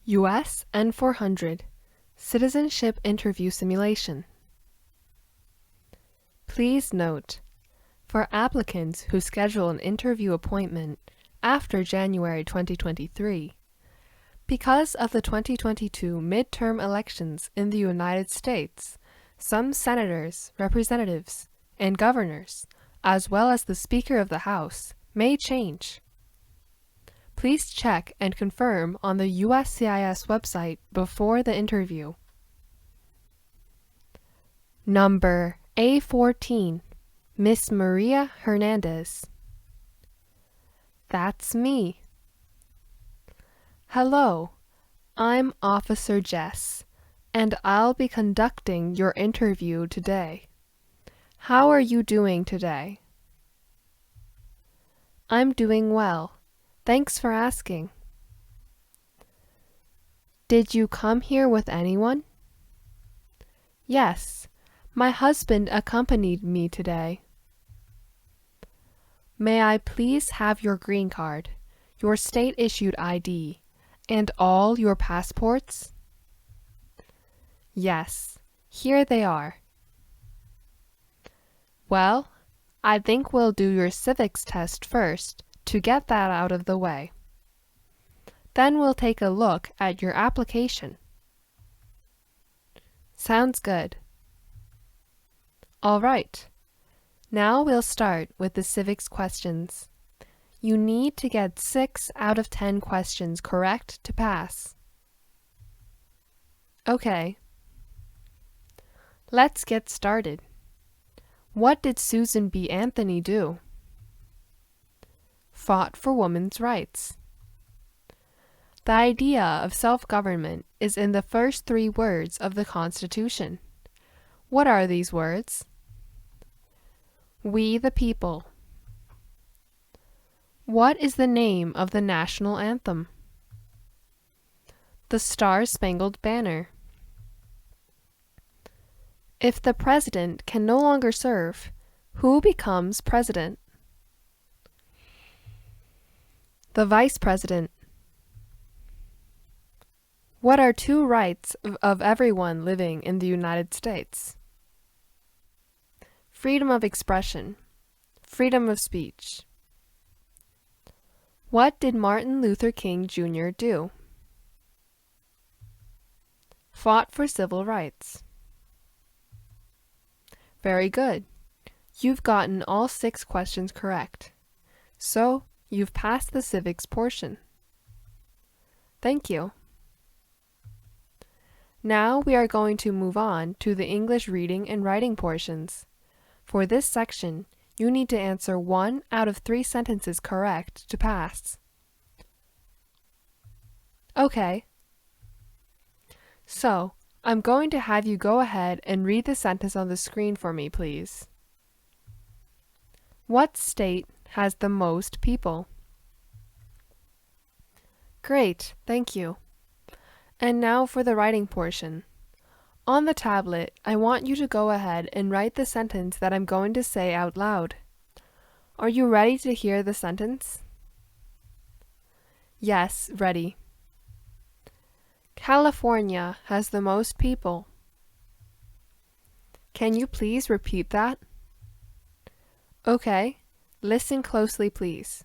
US N400 Citizenship Interview Simulation. Please note, for applicants who schedule an interview appointment after January 2023, because of the 2022 midterm elections in the United States, some senators, representatives, and governors, as well as the Speaker of the House, may change. Please check and confirm on the USCIS website before the interview. Number A14, Miss Maria Hernandez. That's me. Hello, I'm Officer Jess, and I'll be conducting your interview today. How are you doing today? I'm doing well. Thanks for asking. Did you come here with anyone? Yes, my husband accompanied me today. May I please have your green card, your state-issued ID, and all your passports? Yes, here they are. Well, I think we'll do your civics test first to get that out of the way. Then we'll take a look at your application. Sounds good. All right. Now we'll start with the civics questions. You need to get 6 out of 10 questions correct to pass. Okay. Let's get started. What did Susan B. Anthony do? Fought for women's rights. The idea of self-government is in the first 3 words of the Constitution. What are these words? We the people. What is the name of the national anthem? The Star-Spangled Banner. If the president can no longer serve, who becomes president? The vice president. What are 2 rights of everyone living in the United States? Freedom of expression, freedom of speech. What did Martin Luther King Jr. do? Fought for civil rights. Very good. You've gotten all 6 questions correct. So, you've passed the civics portion. Thank you. Now we are going to move on to the English reading and writing portions. For this section, you need to answer 1 out of 3 sentences correct to pass. Okay. So, I'm going to have you go ahead and read the sentence on the screen for me, please. What state has the most people? Great, thank you. And now for the writing portion. On the tablet, I want you to go ahead and write the sentence that I'm going to say out loud. Are you ready to hear the sentence? Yes, ready. California has the most people. Can you please repeat that? Okay, listen closely, please.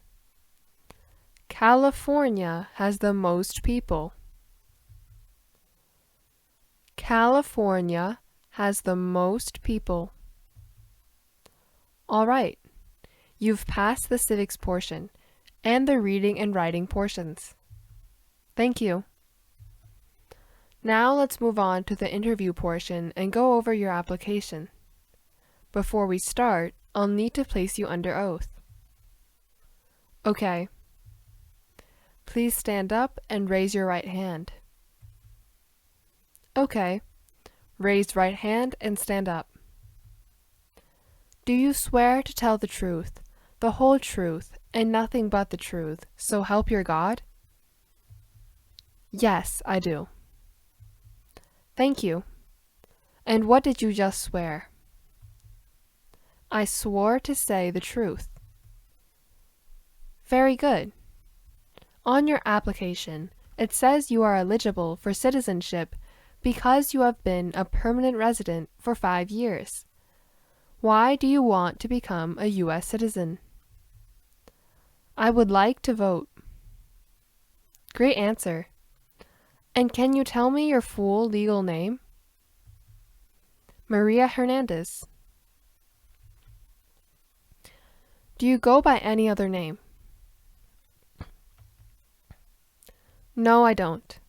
California has the most people. California has the most people. All right, you've passed the civics portion and the reading and writing portions. Thank you. Now let's move on to the interview portion and go over your application. Before we start, I'll need to place you under oath. Okay. Please stand up and raise your right hand. Okay. Raise right hand and stand up. Do you swear to tell the truth, the whole truth, and nothing but the truth, so help your God? Yes, I do. Thank you. And what did you just swear? I swore to say the truth. Very good. On your application, it says you are eligible for citizenship because you have been a permanent resident for 5 years. Why do you want to become a U.S. citizen? I would like to vote. Great answer. And can you tell me your full legal name? Maria Hernandez. Do you go by any other name? No, I don't.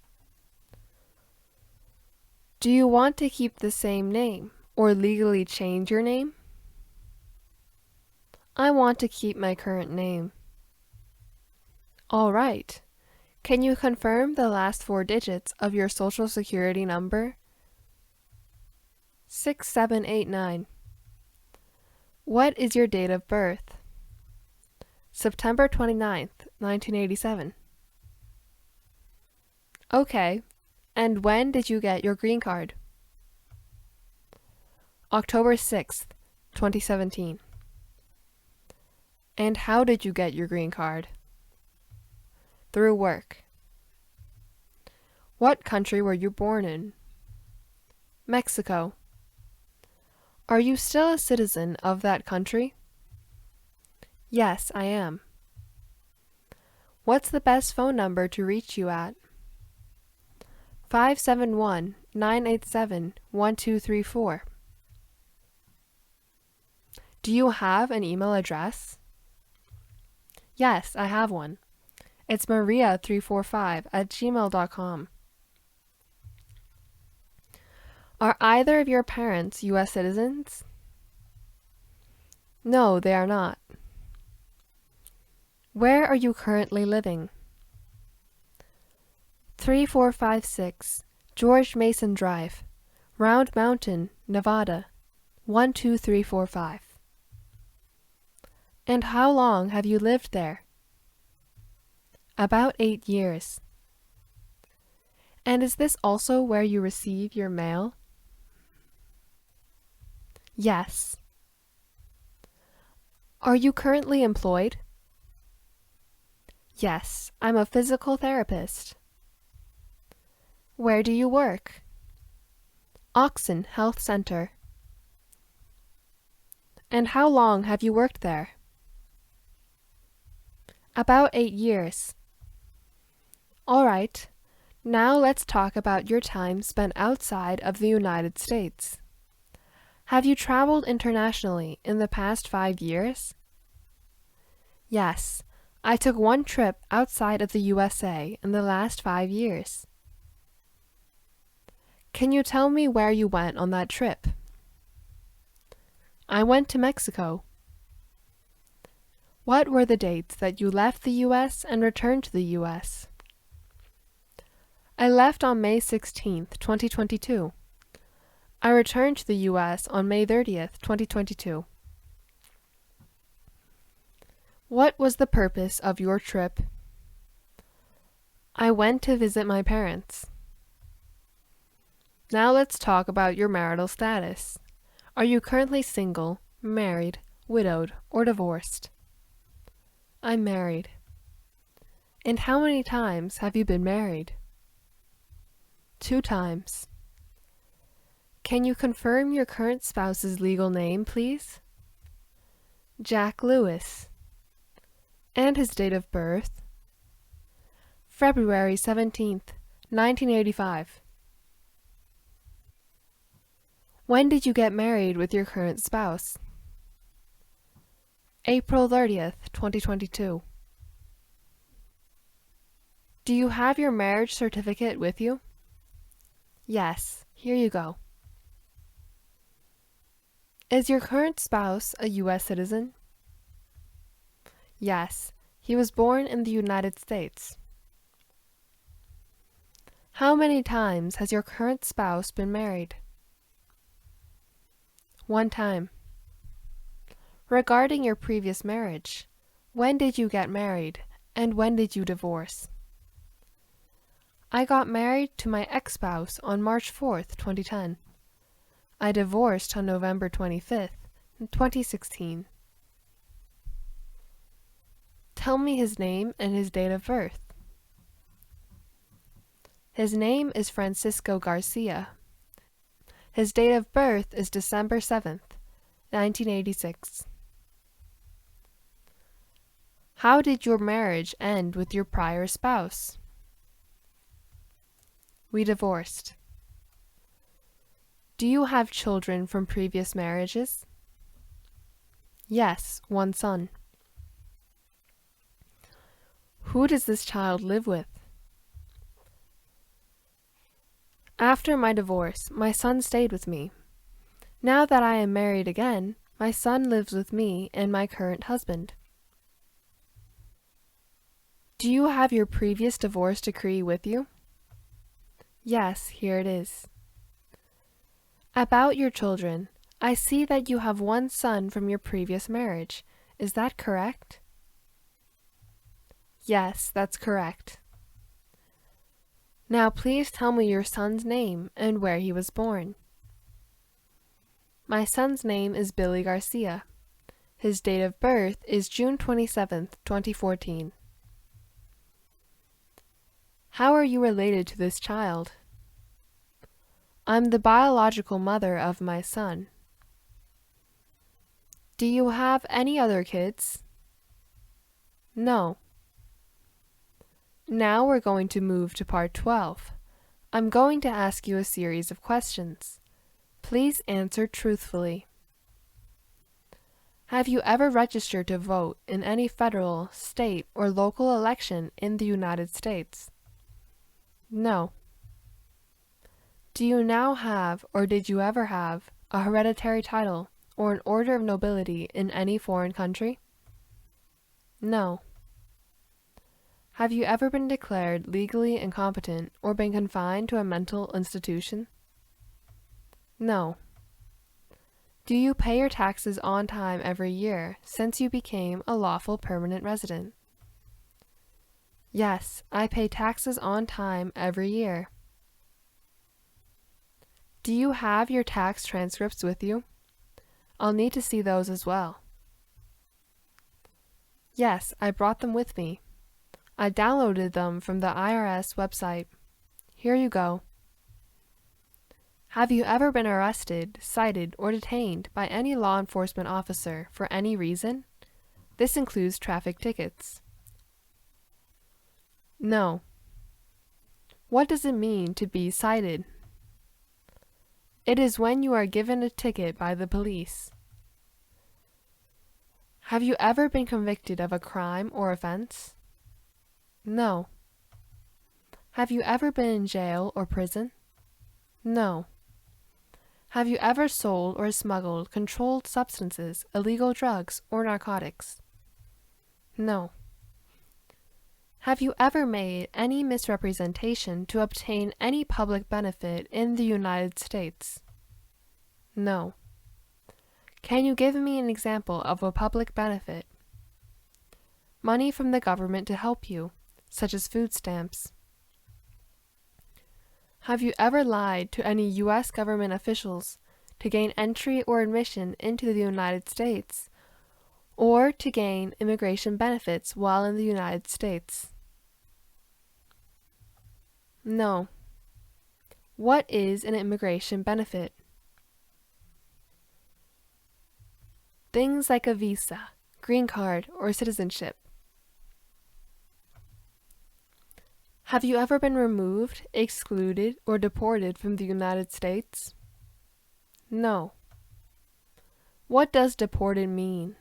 Do you want to keep the same name or legally change your name? I want to keep my current name. All right. Can you confirm the last 4 digits of your Social Security number? 6789. What is your date of birth? September 29th, 1987. Okay. And when did you get your green card? October 6th, 2017. And how did you get your green card? Through work. What country were you born in? Mexico. Are you still a citizen of that country? Yes, I am. What's the best phone number to reach you at? 571-987-1234. Do you have an email address? Yes, I have one. It's maria345@gmail.com. Are either of your parents U.S. citizens? No, they are not. Where are you currently living? 3456 George Mason Drive, Round Mountain, Nevada, 12345. And how long have you lived there? About 8 years. And is this also where you receive your mail? Yes. Are you currently employed? Yes, I'm a physical therapist. Where do you work? Oxon Health Center. And how long have you worked there? About 8 years. All right, now let's talk about your time spent outside of the United States. Have you traveled internationally in the past 5 years? Yes, I took 1 trip outside of the USA in the last 5 years. Can you tell me where you went on that trip? I went to Mexico. What were the dates that you left the U.S. and returned to the U.S.? I left on May 16th, 2022. I returned to the U.S. on May 30th, 2022. What was the purpose of your trip? I went to visit my parents. Now let's talk about your marital status. Are you currently single, married, widowed, or divorced? I'm married. And how many times have you been married? 2 times. Can you confirm your current spouse's legal name, please? Jack Lewis. And his date of birth? February 17th, 1985. When did you get married with your current spouse? April 30th, 2022. Do you have your marriage certificate with you? Yes, here you go. Is your current spouse a U.S. citizen? Yes, he was born in the United States. How many times has your current spouse been married? 1 time. Regarding your previous marriage, when did you get married and when did you divorce? I got married to my ex-spouse on March 4th, 2010. I divorced on November 25th, 2016. Tell me his name and his date of birth. His name is Francisco Garcia. His date of birth is December 7th, 1986. How did your marriage end with your prior spouse? We divorced. Do you have children from previous marriages? Yes, one son. Who does this child live with? After my divorce, my son stayed with me. Now that I am married again, my son lives with me and my current husband. Do you have your previous divorce decree with you? Yes, here it is. About your children, I see that you have one son from your previous marriage. Is that correct? Yes, that's correct. Now please tell me your son's name and where he was born. My son's name is Billy Garcia. His date of birth is June 27th, 2014. How are you related to this child? I'm the biological mother of my son. Do you have any other kids? No. Now we're going to move to part 12. I'm going to ask you a series of questions. Please answer truthfully. Have you ever registered to vote in any federal, state, or local election in the United States? No. Do you now have, or did you ever have, a hereditary title or an order of nobility in any foreign country? No. Have you ever been declared legally incompetent or been confined to a mental institution? No. Do you pay your taxes on time every year since you became a lawful permanent resident? Yes, I pay taxes on time every year. Do you have your tax transcripts with you? I'll need to see those as well. Yes, I brought them with me. I downloaded them from the IRS website. Here you go. Have you ever been arrested, cited, or detained by any law enforcement officer for any reason? This includes traffic tickets. No. What does it mean to be cited? It is when you are given a ticket by the police. Have you ever been convicted of a crime or offense? No. Have you ever been in jail or prison? No. Have you ever sold or smuggled controlled substances, illegal drugs, or narcotics? No. Have you ever made any misrepresentation to obtain any public benefit in the United States? No. Can you give me an example of a public benefit? Money from the government to help you, such as food stamps. Have you ever lied to any U.S. government officials to gain entry or admission into the United States, or to gain immigration benefits while in the United States? No. What is an immigration benefit? Things like a visa, green card, or citizenship. Have you ever been removed, excluded, or deported from the United States? No. What does deported mean?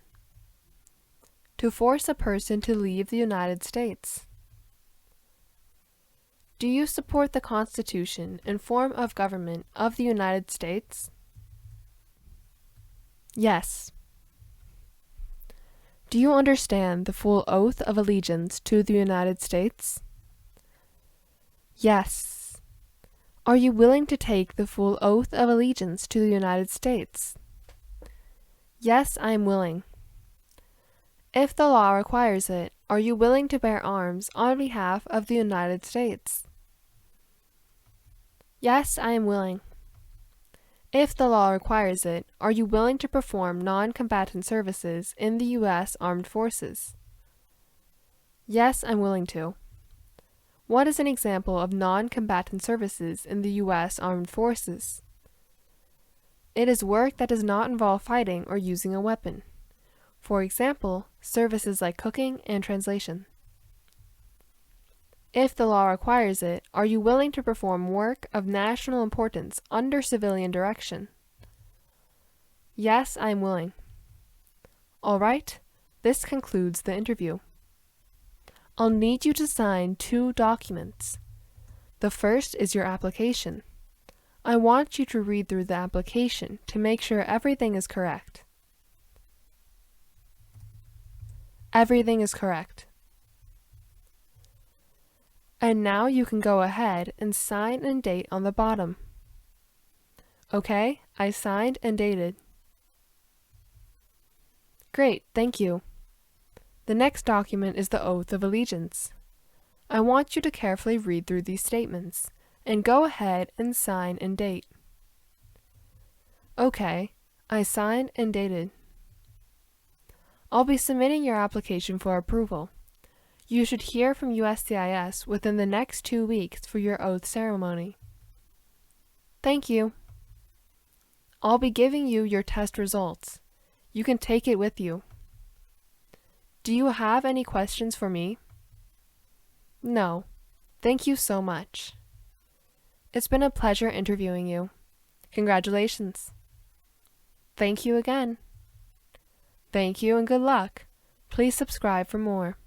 To force a person to leave the United States. Do you support the Constitution and form of government of the United States? Yes. Do you understand the full oath of allegiance to the United States? Yes. Are you willing to take the full oath of allegiance to the United States? Yes, I am willing. If the law requires it, are you willing to bear arms on behalf of the United States? Yes, I am willing. If the law requires it, are you willing to perform non-combatant services in the U.S. Armed Forces? Yes, I'm willing to. What is an example of non-combatant services in the U.S. Armed Forces? It is work that does not involve fighting or using a weapon. For example, services like cooking and translation. If the law requires it, are you willing to perform work of national importance under civilian direction? Yes, I am willing. All right, this concludes the interview. I'll need you to sign 2 documents. The first is your application. I want you to read through the application to make sure everything is correct. Everything is correct. And now you can go ahead and sign and date on the bottom. Okay, I signed and dated. Great, thank you. The next document is the Oath of Allegiance. I want you to carefully read through these statements and go ahead and sign and date. Okay, I signed and dated. I'll be submitting your application for approval. You should hear from USCIS within the next 2 weeks for your oath ceremony. Thank you. I'll be giving you your test results. You can take it with you. Do you have any questions for me? No. Thank you so much. It's been a pleasure interviewing you. Congratulations. Thank you again. Thank you and good luck. Please subscribe for more.